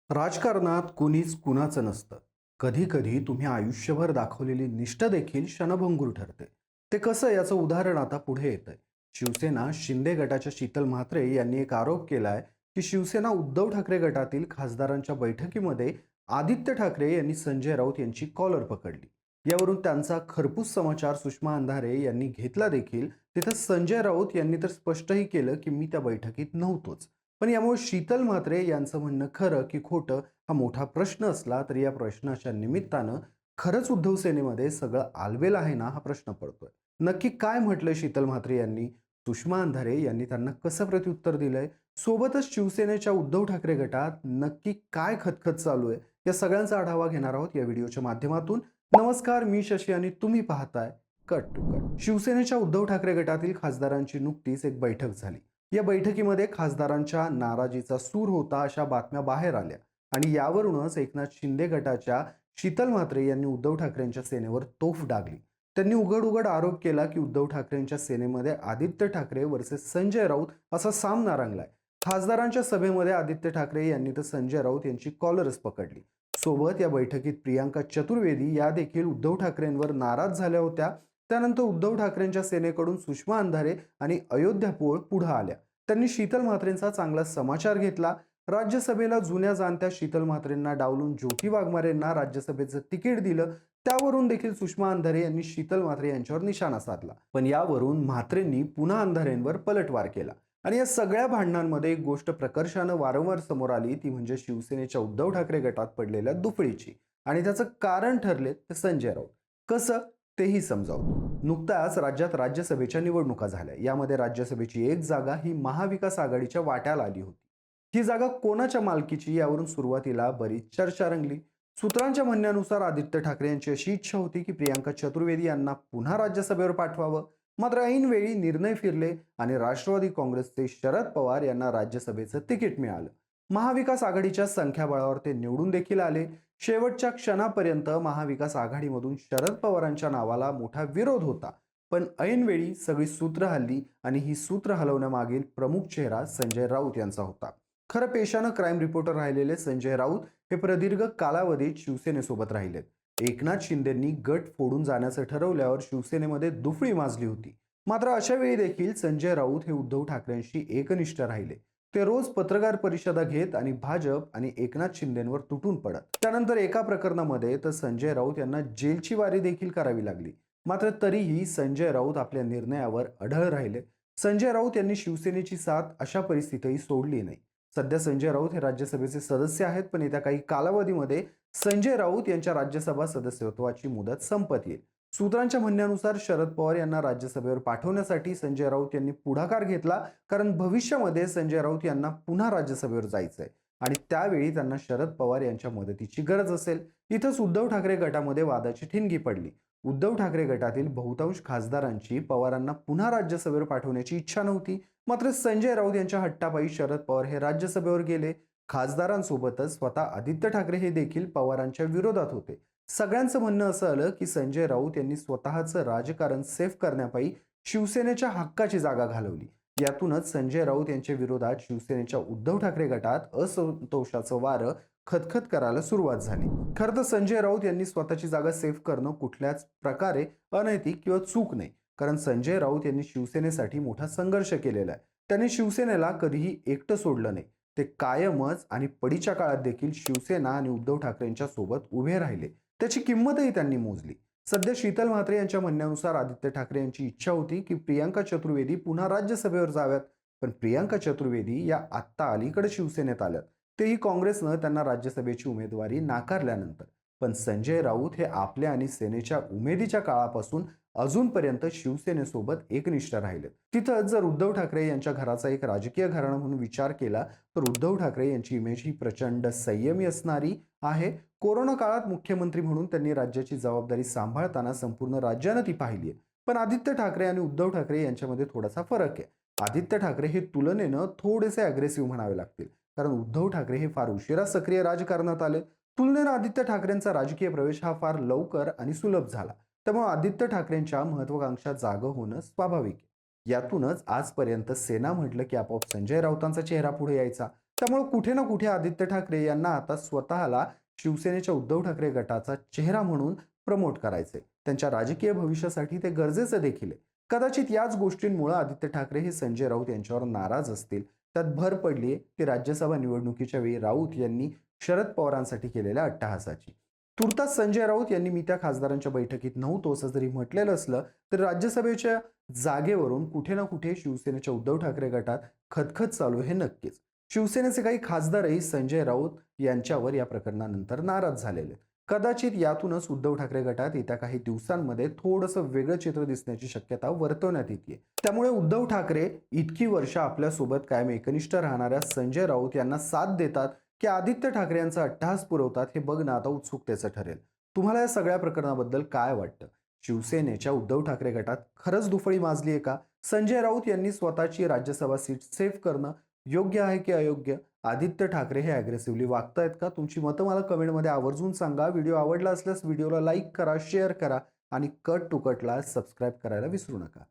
राजकारणात कुणीच कुणाचं नसतं. कधी कधी तुम्ही आयुष्यभर दाखवलेली निष्ठा देखील क्षणभंगूर ठरते. ते कसं याचं उदाहरण आता पुढे येतंय. शिवसेना शिंदे गटाच्या शीतल म्हात्रे यांनी एक आरोप केलाय की शिवसेना उद्धव ठाकरे गटातील खासदारांच्या बैठकीमध्ये आदित्य ठाकरे यांनी संजय राऊत यांची कॉलर पकडली. यावरून त्यांचा खरपूस समाचार सुषमा अंधारे यांनी घेतला देखील. तिथं संजय राऊत यांनी तर स्पष्टही केलं की मी त्या बैठकीत नव्हतोच. पण यामुळे शीतल म्हात्रे यांचं म्हणणं खरं की खोटं हा मोठा प्रश्न असला तरी या प्रश्नाच्या निमित्तानं खरंच उद्धव सेनेमध्ये सगळं आलबेल आहे ना हा प्रश्न पडतोय. नक्की काय म्हटलंय शीतल म्हात्रे यांनी, सुषमा अंधारे यांनी त्यांना कसं प्रत्युत्तर दिलंय, सोबतच शिवसेनेच्या उद्धव ठाकरे गटात नक्की काय खतखत चालू आहे, या सगळ्यांचा आढावा घेणार आहोत या व्हिडिओच्या माध्यमातून. नमस्कार, मी शशी आणि तुम्ही पाहताय कट टू कट. शिवसेनेच्या उद्धव ठाकरे गटातील खासदारांची नुकतीच एक बैठक झाली. या बैठकीमध्ये खासदारांच्या नाराजीचा सूर होता अशा बातम्या बाहेर आल्या आणि यावरूनच एकनाथ शिंदे गटाच्या शीतल म्हात्रे यांनी उद्धव ठाकरेंच्या सेनेवर तोफ डागली. त्यांनी उघड उघड आरोप केला की उद्धव ठाकरेंच्या सेनेमध्ये आदित्य ठाकरे वर्सेस संजय राऊत असा सामना रंगलाय. खासदारांच्या सभेमध्ये आदित्य ठाकरे यांनी तर संजय राऊत यांची कॉलरच पकडली. सोबत या बैठकीत प्रियांका चतुर्वेदी या देखील उद्धव ठाकरेंवर नाराज झाल्या होत्या. त्यानंतर उद्धव ठाकरेंच्या सेनेकडून सुषमा अंधारे आणि अयोध्या पोळ पुढे आल्या. त्यांनी शीतल म्हात्रेंचा चांगला समाचार घेतला. राज्यसभेला जुन्या जाणत्या शीतल म्हात्रेंना डावलून ज्योती वाघमारेंना राज्यसभेचं तिकीट दिलं. त्यावरून देखील सुषमा अंधारे यांनी शीतल म्हात्रे यांच्यावर निशाणा साधला. पण यावरून म्हात्रेंनी पुन्हा अंधारेंवर पलटवार केला आणि या सगळ्या भांडणांमध्ये एक गोष्ट प्रकर्षानं वारंवार समोर आली, ती म्हणजे शिवसेनेच्या उद्धव ठाकरे गटात पडलेल्या दुफळीची. आणि त्याचं कारण ठरले ते संजय राऊत. कसं तेही समजावतो. नुकताच राज्यात राज्यसभेच्या निवडणुका झाल्या. यामध्ये राज्यसभेची एक जागा ही महाविकास आघाडीच्या वाट्याला आली होती. ही जागा कोणाच्या मालकीची यावरून सुरुवातीला बरीच चर्चा रंगली. सूत्रांच्या म्हणण्यानुसार आदित्य ठाकरे यांची अशी इच्छा होती की प्रियांका चतुर्वेदी यांना पुन्हा राज्यसभेवर पाठवावं. मात्र ऐनवेळी निर्णय फिरले आणि राष्ट्रवादी काँग्रेसचे शरद पवार यांना राज्यसभेचं तिकीट मिळालं. महाविकास आघाडीच्या संख्याबळावर ते निवडून देखील आले. शेवटच्या क्षणापर्यंत महाविकास आघाडीमधून शरद पवारांच्या नावाला मोठा विरोध होता. पण ऐनवेळी सगळी सूत्र हलली आणि ही सूत्र हलवण्यामागील प्रमुख चेहरा संजय राऊत यांचा होता. खरं पेशानं क्राईम रिपोर्टर राहिलेले संजय राऊत हे प्रदीर्घ कालावधीत शिवसेनेसोबत राहिलेत. एकनाथ शिंदेंनी गट फोडून जाण्याचं ठरवल्यावर शिवसेनेमध्ये दुफळी माजली होती. मात्र अशा वेळी देखील संजय राऊत हे उद्धव ठाकरेंशी एकनिष्ठ राहिले. ते रोज पत्रकार परिषदा घेत आणि भाजप आणि एकनाथ शिंदेंवर तुटून पडत. त्यानंतर एका प्रकरणामध्ये तर संजय राऊत यांना जेलची वारी देखील करावी लागली. मात्र तरीही संजय राऊत आपल्या निर्णयावर अढळ राहिले. संजय राऊत यांनी शिवसेनेची साथ अशा परिस्थितीतही सोडली नाही. सध्या संजय राऊत हे राज्यसभेचे सदस्य आहेत, पण येत्या काही कालावधीमध्ये संजय राऊत यांच्या राज्यसभा सदस्यत्वाची मुदत संपत येईल. सूत्रांच्या म्हणण्यानुसार शरद पवार यांना राज्यसभेवर पाठवण्यासाठी संजय राऊत यांनी पुढाकार घेतला, कारण भविष्यामध्ये संजय राऊत यांना पुन्हा राज्यसभेवर जायचंय आणि त्यावेळी त्यांना शरद पवार यांच्या मदतीची गरज असेल. इथंच उद्धव ठाकरे गटामध्ये वादाची ठिणगी पडली. उद्धव ठाकरे गटातील बहुतांश खासदारांची पवारांना पुन्हा राज्यसभेवर पाठवण्याची इच्छा नव्हती. मात्र संजय राऊत यांच्या हट्टापायी शरद पवार हे राज्यसभेवर गेले. खासदारांसोबतच स्वतः आदित्य ठाकरे हे देखील पवारांच्या विरोधात होते. सगळ्यांचं म्हणणं असं आलं की संजय राऊत यांनी स्वतःचं राजकारण सेफ करण्यापायी शिवसेनेच्या हक्काची जागा घालवली. यातूनच संजय राऊत यांच्या विरोधात शिवसेनेच्या उद्धव ठाकरे गटात असंतोषाचं वारं खतखत करायला सुरुवात झाली. खरं तर संजय राऊत यांनी स्वतःची जागा सेफ करणं कुठल्याच प्रकारे अनैतिक किंवा चूक नाही, कारण संजय राऊत यांनी शिवसेनेसाठी मोठा संघर्ष केलेला आहे. त्यांनी शिवसेनेला कधीही एकटं सोडलं नाही. ते कायमच आणि पडीच्या काळात देखील शिवसेना आणि उद्धव ठाकरेंच्या सोबत उभे राहिले. त्याची किंमतही त्यांनी मोजली. सध्या शीतल म्हात्रे यांच्या म्हणण्यानुसार आदित्य ठाकरे यांची इच्छा होती की प्रियांका चतुर्वेदी पुन्हा राज्यसभेवर जाव्यात. पण प्रियांका चतुर्वेदी या आत्ता अलीकडे शिवसेनेत आल्यात, तेही काँग्रेसनं त्यांना राज्यसभेची उमेदवारी नाकारल्यानंतर. पण संजय राऊत हे आपल्या आणि सेनेच्या उमेदीच्या काळापासून अजूनपर्यंत शिवसेनेसोबत एकनिष्ठ राहिलेत. तिथंच जर उद्धव ठाकरे यांच्या घराचा एक राजकीय घराणा म्हणून विचार केला तर उद्धव ठाकरे यांची इमेज ही प्रचंड संयमी असणारी आहे. कोरोना काळात मुख्यमंत्री म्हणून त्यांनी राज्याची जबाबदारी सांभाळताना संपूर्ण राज्यानं ती पाहिली आहे. पण आदित्य ठाकरे आणि उद्धव ठाकरे यांच्यामध्ये थोडासा फरक आहे. आदित्य ठाकरे हे तुलनेनं थोडेसे अग्रेसिव्ह म्हणावे लागतील, कारण उद्धव ठाकरे हे फार उशिरा सक्रिय राजकारणात आले. तुलनेनं आदित्य ठाकरेंचा राजकीय प्रवेश हा फार लवकर आणि सुलभ झाला. त्यामुळे आदित्य ठाकरेंच्या महत्वाकांक्षा जागं होणं स्वाभाविक आहे. यातूनच आजपर्यंत सेना म्हटलं की आपोआप संजय राऊतांचा चेहरा पुढे यायचा. त्यामुळे कुठे ना कुठे आदित्य ठाकरे यांना आता स्वतःला शिवसेनेच्या उद्धव ठाकरे गटाचा चेहरा म्हणून प्रमोट करायचे. त्यांच्या राजकीय भविष्यासाठी ते गरजेचं देखील आहे. कदाचित याच गोष्टींमुळे आदित्य ठाकरे हे संजय राऊत यांच्यावर नाराज असतील. त्यात भर पडली आहे ती राज्यसभा निवडणुकीच्या वेळी राऊत यांनी शरद पवारांसाठी केलेल्या अट्टहासाची. तुर्तास संजय राऊत यांनी मी त्या खासदारांच्या बैठकीत नव्हतो असं जरी म्हटलेलं असलं तर राज्यसभेच्या जागेवरून कुठे ना कुठे शिवसेनेच्या उद्धव ठाकरे गटात खतखत चालू हे नक्कीच. शिवसेनेचे काही खासदारही संजय राऊत यांच्यावर या प्रकरणानंतर नाराज झालेले. कदाचित यातूनच उद्धव ठाकरे गटात येत्या काही दिवसांमध्ये थोडंसं वेगळं चित्र दिसण्याची शक्यता वर्तवण्यात येते. त्यामुळे उद्धव ठाकरे इतकी वर्ष आपल्यासोबत कायम एकनिष्ठ राहणाऱ्या संजय राऊत यांना साथ देतात की आदित्य ठाकरे यांचा अट्टहास पुरवतात हे बघणं आता उत्सुकतेचं ठरेल. तुम्हाला या सगळ्या प्रकरणाबद्दल काय वाटतं? शिवसेनेच्या उद्धव ठाकरे गटात खरंच दुफळी माजली आहे का? संजय राऊत यांनी स्वतःची राज्यसभा सीट सेव्ह करणं योग्य आहे की अयोग्य? आदित्य ठाकरे हे अग्रेसिव्हली वागतायत का? तुमची मतं मला कमेंटमध्ये आवर्जून सांगा. व्हिडिओ आवडला असल्यास व्हिडिओला लाईक करा, शेअर करा आणि कट टू कटला सबस्क्राईब करायला विसरू नका.